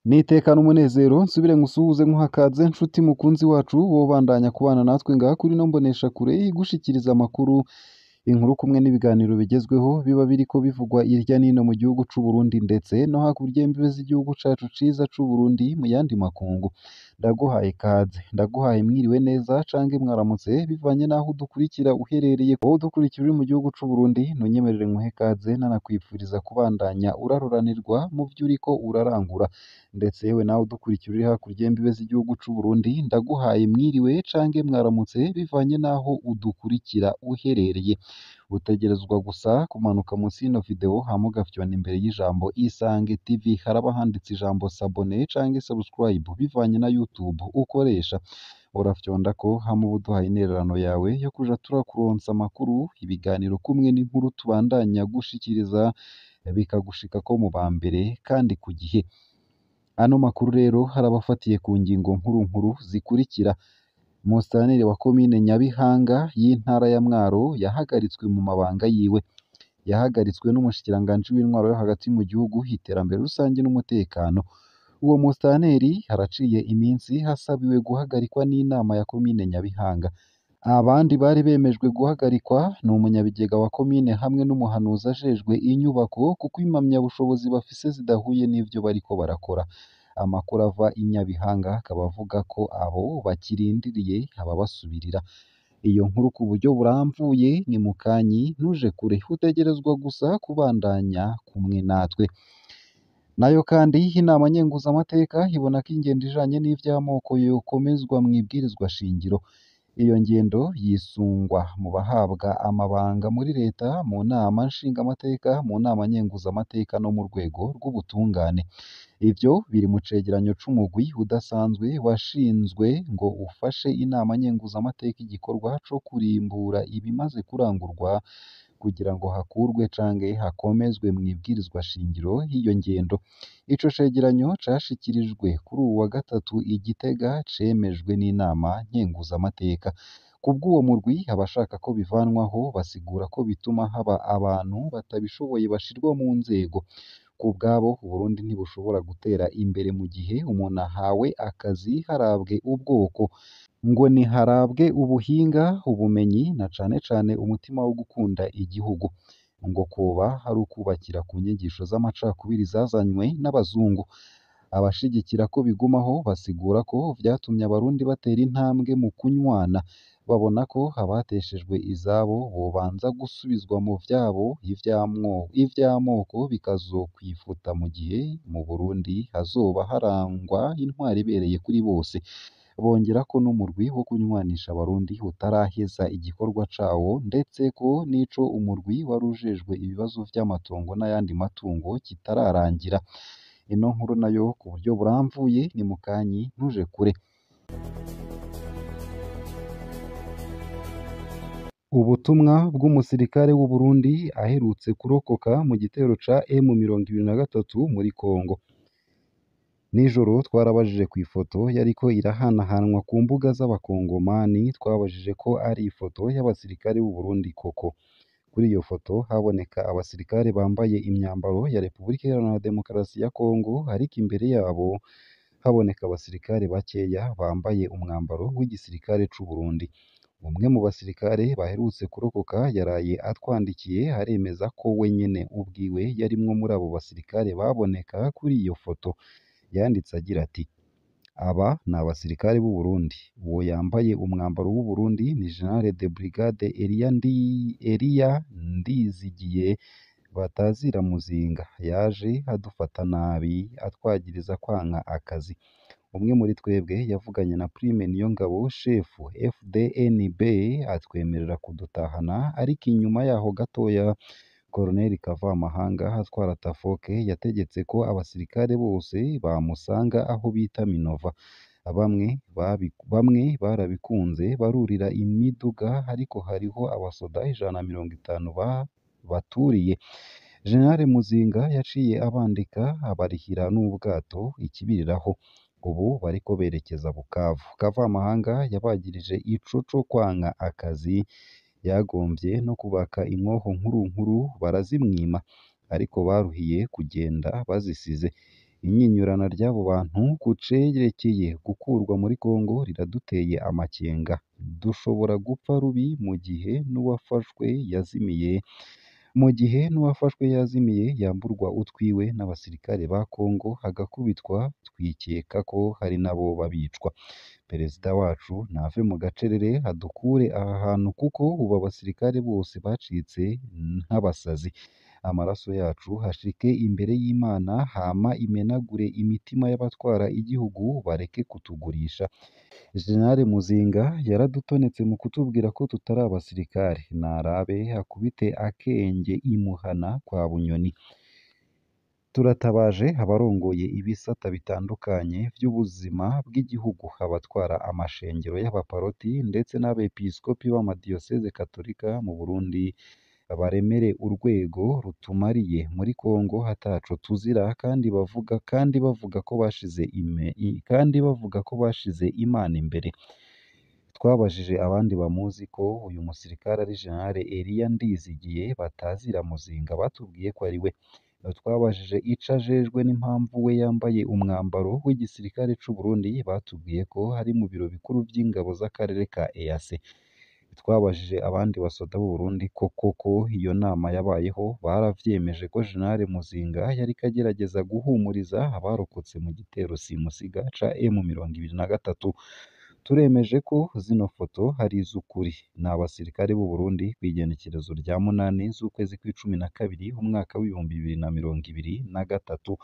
Nitekana umunezero nsubire ngusuhuze nkuhakaze nshuti mukunzi wacu wobandanya kubana natwe ngaha kuri ino mboneshakure igushikiriza amakuru, inkuru kumwe n'ibiganiro bigezweho biba biriko bivugwa irya nino mu gihugu c'u Burundi ndetse no hakurya y'imbibe z'igihugu cacu ciza c'u Burundi mu yandi makungu. Ndaguhaye ikaze, ndaguhaye mwiriwe neza cange mwaramutse bivanye n'aho udukurikira uherereye. Wowe udukurikira uri mu gihugu c'u Burundi ntunyemerere nkuhe ikaze nanakwifuriza kubandanya uraruranirwa mu vyo uriko urarangura, ndetse yewe nawe udukurikira uri hakurya y'imbibe z'igihugu c'u Burundi ndaguhaye mwiriwe cange mwaramutse bivanye n'aho udukurikira uherereye. Utegerezwa gusa kumanuka munsi y'ino video hama ugafyona imbere y'ijambo Isange TV, haraba handitse ijambo s'abonner cange subscribe bivanye na YouTube ukoresha. Urafyondako hama uba uduhaye intererano yawe yo kuja turakuronsa amakuru, ibiganiro kumwe n'inkuru tubandanya gushikiriza bikagushikako mu ba mbere kandi ku gihe. Ano makuru rero harabafatiye ku ngingo nkuru nkuru zikurikira. Musitanteri wa komine Nyabihanga y'intara ya Mwaro yahagaritswe mu mabanga yiwe. Yahagaritswe n'umushikiranganji w'intwaro yo hagati mu gihugu, iterambere rusange n'umutekano. Uwo musitanteri haraciye iminsi hasabiwe guhagarikwa n'inama ya komine Nyabihanga. Abandi bari bemejwe guhagarikwa ni umunyabigega wa komine hamwe n'umuhanuzi ajejwe inyubako kuko impamyabushobozi bafise zidahuye n'ivyo bariko barakora. Amakuru ava i Nyabihanga akaba avuga ko abo bakirindiriye ababasubirira. Iyo nkuru ku buryo buramvuye ni mukanyi ntuje kure, utegerezwa gusa kubandanya kumwe natwe. Nayo kandi inama nkenguzamateka ibona ko ingendo ijanye n'ivy'amoko yokomezwa mw'ibwirizwa shingiro. Iyo ngendo yisungwa mu bahabwa amabanga muri leta, mu nama nshingamateka, mu nama nkenguzamateka no mu rwego rw'ubutungane. Ivyo biri mu cegeranyo c'umugwi udasanzwe washinzwe ngo ufashe inama nkenguzamateka igikorwa co kurimbura ibimaze kurangurwa kugira ngo hakurwe canke hakomezwe mw'ibwirizwa shingiro hiyo ngendo. Ico cegeranyo cashikirijwe kuri uwu wa gatatu i Gitega, cemejwe n'inama nkenguzamateka. Kubw'uwo murwi abashaka ko bivanwaho basigura ko bituma haba abantu batabishoboye bashirwa mu nzego. Ku bwabo Uburundi ntibushobora gutera imbere mu gihe umuntu ahawe akazi harabwe ubwoko, ngo niharabwe ubuhinga, ubumenyi na cane cane umutima wo gukunda igihugu, ngo koba hari ukubakira ku nyigisho z'amacakubiri zazanywe n'abazungu. Abashigikira ko bigumaho basigura ko vyatumye abarundi batera intambwe mu kunywana, babona ko abateshejwe izabo bobanza gusubizwa mu vyabo, ivy'amoko bikazokwifuta mu gihe mu Burundi hazoba harangwa intwaro ibereye kuri bose. Bongera ko n'umurwi wo kunywanisha abarundi utaraheza igikorwa cawo, ndetse ko n'ico umurwi wari ujejwe ibibazo vy'amatongo n'ayandi matungo kitararangira. Ino nkuru nayo ku buryo buramvuye ni mukanyi ntuje kure. Ubutumwa bw'umusirikare w'u Burundi aherutse kurokoka mu gitero ca M23 muri Kongo. Nijoro twarabajije ku ifoto yariko irahanahanwa ku mbuga z'abakongomani, twabajije ko ari ifoto y'abasirikare b'u Burundi koko. Kuri iyo foto haboneka abasirikare bambaye imyambaro ya Repubulika Iharanira Demokarasi ya Kongo, ariko imbere yabo haboneka abasirikare bakeya bambaye umwambaro w'igisirikare c'u Burundi. Umwe mu basirikare baherutse kurokoka yaraye atwandikiye aremeza ko we nyene ubwiwe yarimwo muri abo basirikare baboneka kuri iyo foto. Yanditse agira ati: "Aba ni abasirikare b'u Burundi. Uwo yambaye umwambaro w'u Burundi ni General de Brigade Elia Ndizigiye batazira Muzinga, yaje adufata nabi atwagiriza kwanka akazi. Umwe muri twebwe yavuganye na Prime Niyongabo, shefu FDNB, atwemerera kudutahana, ariko inyuma yaho gatoya Colonel Kavamahanga atwara Tafoke yategetse ko abasirikare bose bamusanga aho bita Minova. Bamwe barabikunze barurira imiduga, ariko hariho abasoda 150 baturiye. General Muzinga yaciye abandika abarihira n'ubwato ikibiriraho. Ubu bariko berekeza Bukavu. Kavamahanga yabagirije ico co kwanka akazi, yagombye no kubaka inkoho nkuru barazimwima, ariko baruhiye kugenda bazisize. Inyinyurana ry'abo bantu ku cerekeye gukurwa muri Kongo riraduteye amakenga. Dushobora gupfa rubi mu gihe n'uwafashwe yazimiye yamburwa utwiwe n'abasirikare ba Kongo hagakubitwa, twikeka ko hari n'aboba bicwa. Perezida wacu nave mu gacerere adukure aha hantu kuko ubu abasirikare bose bacitse nk'abasazi. Amaraso yacu hashike imbere y'Imana hama imenagure imitima y'abatwara igihugu bareke kutugurisha. Jenerali Muzinga yaradutonetse mu kutubwira ko tutari abasirikare, narabe akubite akenge imuhana kwa Bunyoni. Turatabaje abarongoye ibisata bitandukanye by'ubuzima bw'igihugu, abatwara amashengero y'abaparoti ndetse n'abepiskopi b'amadiyoseze katolika mu Burundi, baremere urwego rutumariye muri Kongo hataco tuzira kandi bavuga ko bashize Imana imbere. Twabajije abandi bamuzi ko uyu musirikare ari Jenerali Elia Ndizigiye batazira Muzinga, batubwiye ko ari we. Twabajije ico ajejwe n'impamvu we yambaye umwambaro w'igisirikare c'u Burundi, batubwiye ko ari mu biro bikuru vy'ingabo z'akarere ka EAC. Twabajije abandi basoda b'u Burundi koko iyo nama yabayeho, baravyemeje ko Jenerali Muzinga yariko agerageza guhumuriza abarokotse mu gitero simusiga ca M23. Turemeje ko zino foto hari iz'ukuri. Ni abasirikare b'u Burundi kw'igenekerezo rya 8 z'ukwezi kw'icumi na kabiri umwaka w'ibihumbi 2023.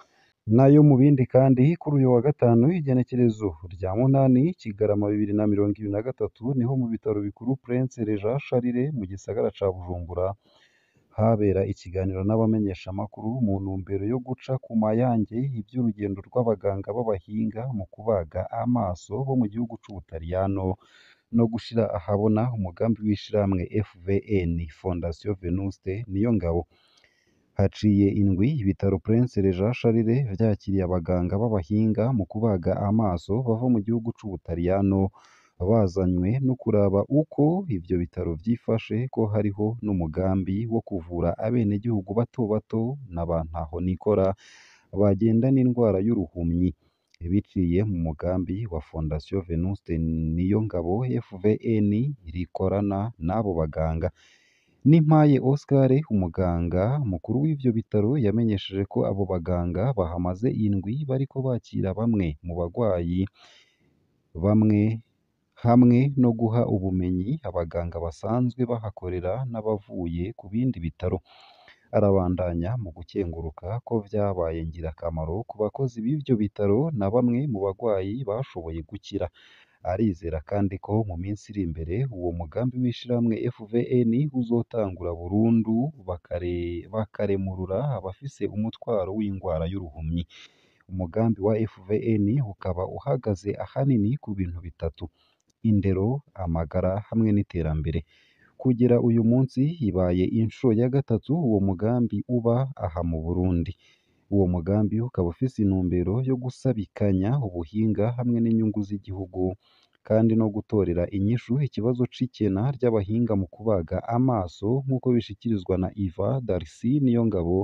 Nayo mu bindi kandi kuri uyu wa gatanu igenekerezo rya 8 Kigarama 2023 niho mu bitaro bikuru Prince Regent Charles mu gisagara ca Bujumbura habera ikiganiro n'abamenyeshamakuru mu ntumbero yo guca ku mayange iby'urugendo rw'abaganga b'abahinga mu kubaga amaso bo mu gihugu c'Ubutaliyano no gushira ahabona umugambi w'ishirahamwe FVN Fondation Venuste Niyongabo. Haciye indwi ibitaro Prince Regent Charles vyakiriye abaganga b'abahinga mu kubaga amaso bava mu gihugu c'Ubutaliyano, bazanywe no kuraba uko ivyo bitaro vyifashe, ko hariho n'umugambi wo kuvura abenegihugu bato bato n'abantaho nikora bagendana indwara y'uruhumyi, biciye mu mugambi wa Fondation Venuste Niyongabo FVN rikorana n'abo baganga. Nimpaye Oscar, umuganga mukuru w'ivyo bitaro, yamenyesheje ko abo baganga bahamaze indwi bariko bakira bamwe mu bagwayi hamwe no guha ubumenyi abaganga basanzwe bahakorera n'abavuye ku bindi bitaro. Arabandanya mu gukenguruka ko vyabaye ngirakamaro ku bakozi b'ivyo bitaro na bamwe mu bagwayi bashoboye gukira. Arizera kandi ko mu minsi iri imbere uwo mugambi w'ishirahamwe FVN uzotangura burundu bakaremurura abafise umutwaro w'ingwara y'uruhumyi. Umugambi wa FVN ukaba uhagaze ahanini ku bintu bitatu: indero, amagara hamwe n'iterambere. Kugera uyu munsi ibaye inshuro ya gatatu uwo mugambi uba aha mu Burundi. Uwo mugambi ukaba ufise intumbero yo gusabikanya ubuhinga hamwe n'inyungu z'igihugu, kandi no gutorera inyishu ikibazo c'ikena ry'abahinga mu kubaga amaso nk'uko bishikirizwa na Iva Darcy Niyongabo,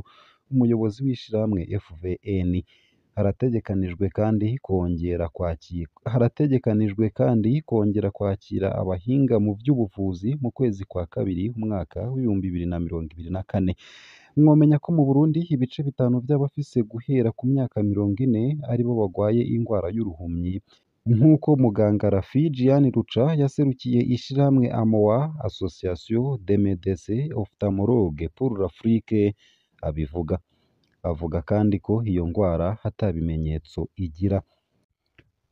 umuyobozi w'ishirahamwe FVN. Harategekanijwe kandi kongera kwakira abahinga mu vy'ubuvuzi mu kwezi kwa kabiri umwaka w'ibihumbi 2024. Mwomenya ko mu Burundi ibice 5 vy'abafise guhera ku myaka 40 aribo bagwaye ingwara y'uruhumyi, nk'uko muganga Rafi Jean Ruca yaserukiye ishirahamwe AMOA, Association des Médecins Ophtalmologues pour l'Afrique, abivuga. Avuga kandi ko iyo ngwara hata bimenyetso igira.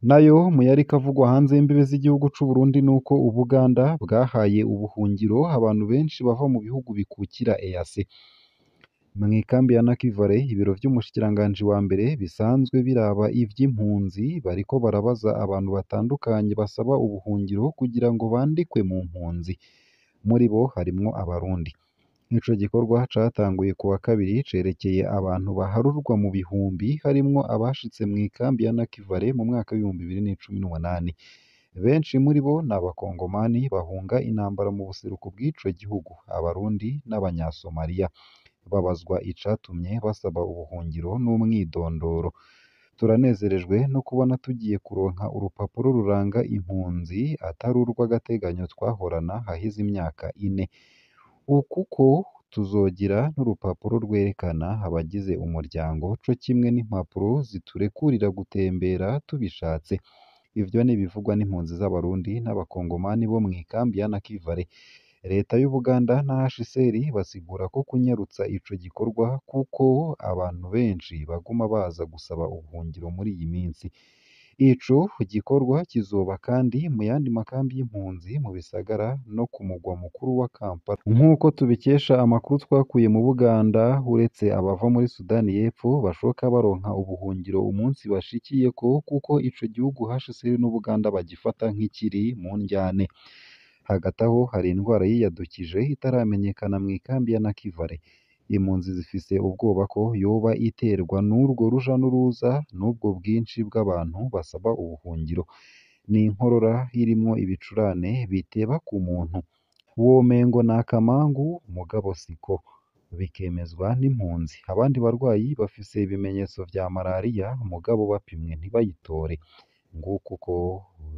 Nayo mu yariko avugwa hanze y'imbibe z'igihugu c'u Burundi nuko Ubuganda bwahaye ubuhungiro abantu benshi bava mu bihugu bikukira EAC. Mw'ikambi ya Nakivale, ibiro vy'umushikiranganji wa mbere bisanzwe biraba ivy'impunzi bariko barabaza abantu batandukanye basaba ubuhungiro kugira ngo bandikwe mu mpunzi. Muri bo harimwo Abarundi. Ico gikorwa catanguye ku wa kabiri, cerekeye abantu baharurwa mu bihumbi, harimwo abashitse mw'ikambi ya Nakivale mu mwaka w'ibihumbi 2018. Benshi muri bo ni Abakongomani bahunga intambara mu buseruko bw'ico gihugu, Abarundi n'Abanyasomaliya. Babazwa icatumye basaba ubuhungiro n'umwidondoro. turanezerejwe no kubona tugiye kuronka urupapuro ruranga impunzi atari urw'agateganyo twahorana hahize imyaka 4 kuko tuzogira n'urupapuro rwerekana abagize umuryango co kimwe n'impapuro ziturekurira gutembera tubishatse. Ivyo ni ibivugwa n'impunzi z'Abarundi n'Abakongomani bo mw'ikambi ya Nakivale. Leta y'Ubuganda na HCR basigura ko kunyarutsa ico gikorwa kuko abantu benshi baguma baza gusaba ubuhungiro muri iyi minsi. Ico gikorwa kizoba kandi mu yandi makambi y'impunzi mu bisagara no ku mugwa mukuru wa Kampala. Nk'uko tubikesha amakuru twakuye mu Buganda, uretse abava muri Sudani y'Epfo bashoka baronka ubuhungiro umunsi bashikiyeko kuko ico gihugu HCR n'Ubuganda bagifata nk'ikiri mu ndyane. Hagati aho hari indwara yiyadukije itaramenyekana mw'ikambi ya Nakivale. Impunzi zifise ubwoba ko yoba iterwa n'urwo ruja n'uruza n'ubwo bwinshi bw'abantu basaba ubuhungiro. Ni inkorora irimwo ibicurane biteba ku muntu. Womengo ni akamangu mugabo siko, bikemezwa n'impunzi. Abandi barwayi bafise ibimenyetso vya malariya mugabo bapimwe ntibayitore. Nguko uko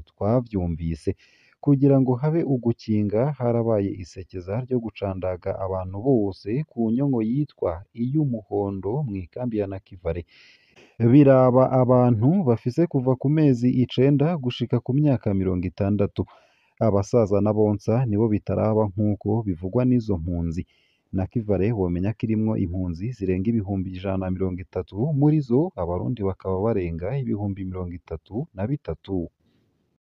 twavyumvise. Kugira ngo habe ugukinga harabaye isekeza ryo gucandaga abantu bose ku nyongo yitwa iy'umuhondo mw'ikambi ya Nakivale. Biraba abantu bafise kuva ku mezi 9 gushika ku myaka 60. Abasaza n'abonsa nibo bitaraba nk'uko bivugwa n'izo mpunzi. Nakivale womenya ko irimwo impunzi zirenga ibihumbi 130, muri zo Abarundi bakaba barenga ibihumbi 33.